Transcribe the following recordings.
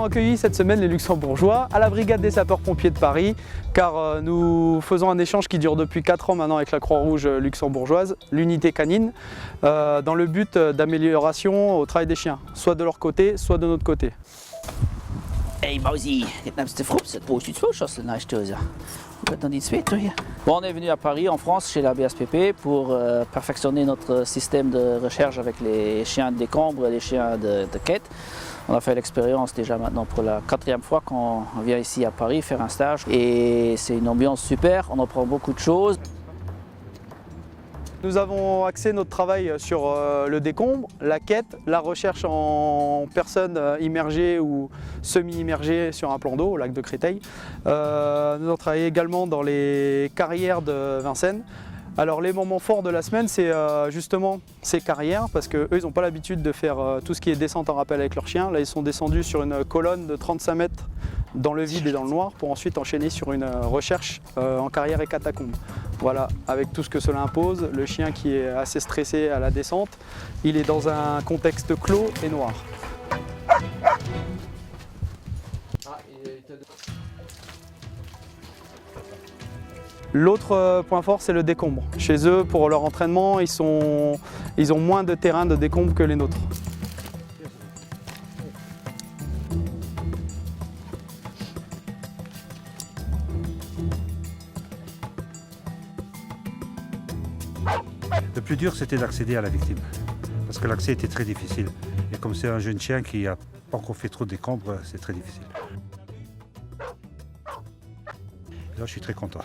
avons accueilli cette semaine les Luxembourgeois à la brigade des sapeurs-pompiers de Paris, car nous faisons un échange qui dure depuis 4 ans maintenant avec la Croix-Rouge luxembourgeoise, l'unité canine, dans le but d'amélioration au travail des chiens, soit de leur côté, soit de notre côté. Hey Mausi, jetzt nimmst du Frups, das brauchst du zwei Schüsseln, hast du ja. Dann die zweite hier. Bon, on est venu à Paris, en France, chez la BSPP pour perfectionner notre système de recherche avec les chiens de décombre et les chiens de quête. On a fait l'expérience déjà maintenant pour la 4e fois qu'on vient ici à Paris faire un stage et c'est une ambiance super, on apprend beaucoup de choses. Nous avons axé notre travail sur le décombre, la quête, la recherche en personnes immergées ou semi-immergées sur un plan d'eau au lac de Créteil. Nous avons travaillé également dans les carrières de Vincennes. Alors les moments forts de la semaine, c'est justement ces carrières parce qu'eux, ils n'ont pas l'habitude de faire tout ce qui est descente en rappel avec leurs chiens. Là, ils sont descendus sur une colonne de 35 mètres dans le vide et dans le noir pour ensuite enchaîner sur une recherche en carrière et catacombes. Voilà, avec tout ce que cela impose, le chien qui est assez stressé à la descente, il est dans un contexte clos et noir. L'autre point fort, c'est le décombre. Chez eux, pour leur entraînement, ils ont moins de terrain de décombre que les nôtres. Le plus dur, c'était d'accéder à la victime, parce que l'accès était très difficile. Et comme c'est un jeune chien qui n'a pas encore fait trop de décombres, c'est très difficile. Et là, je suis très content.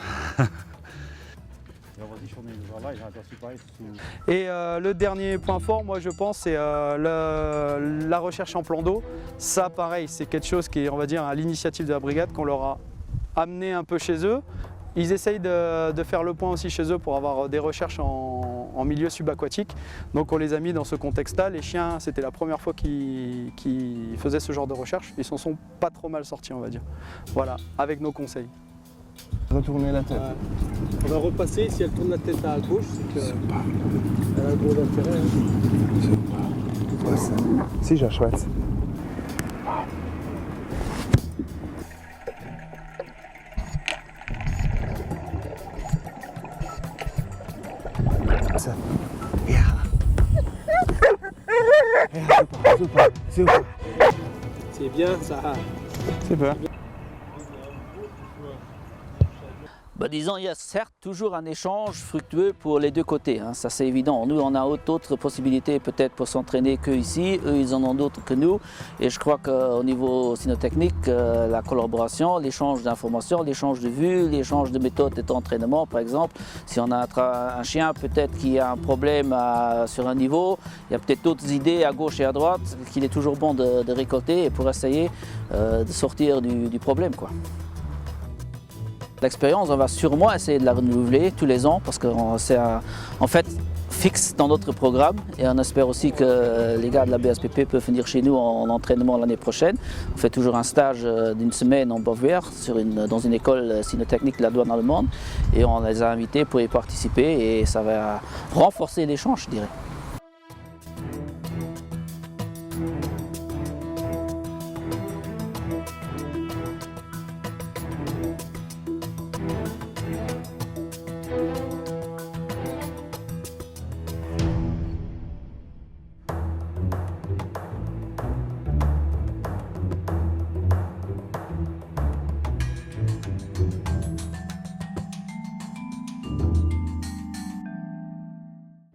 Et le dernier point fort, moi je pense, c'est la recherche en plan d'eau. Ça, pareil, c'est quelque chose qui est, on va dire, à l'initiative de la brigade qu'on leur a amené un peu chez eux. Ils essayent de faire le point aussi chez eux pour avoir des recherches en milieu subaquatique. Donc on les a mis dans ce contexte-là. Les chiens, c'était la première fois qu'ils faisaient ce genre de recherche. Ils s'en sont pas trop mal sortis, on va dire. Voilà, avec nos conseils. Retourner la tête. On va repasser, si elle tourne la tête à gauche, c'est qu'elle a un gros intérêt. Hein. Sicher, Schweiz. Ja. Ja, super, super, super. C'est bien ça. Super. Bah, disons, il y a certes toujours un échange fructueux pour les deux côtés, hein, ça c'est évident. Nous, on a d'autres possibilités peut-être pour s'entraîner qu'ici, eux, ils en ont d'autres que nous. Et je crois qu'au niveau cynotechnique, la collaboration, l'échange d'informations, l'échange de vues, l'échange de méthodes d'entraînement, par exemple. Si on a un chien peut-être qui a un problème sur un niveau, il y a peut-être d'autres idées à gauche et à droite qu'il est toujours bon de récolter et pour essayer de sortir du problème, quoi. L'expérience, on va sûrement essayer de la renouveler tous les ans parce que c'est en fait fixe dans notre programme et on espère aussi que les gars de la BSPP peuvent venir chez nous en entraînement l'année prochaine. On fait toujours un stage d'une semaine en Bavière dans une école cynotechnique de la douane allemande et on les a invités pour y participer et ça va renforcer l'échange, je dirais.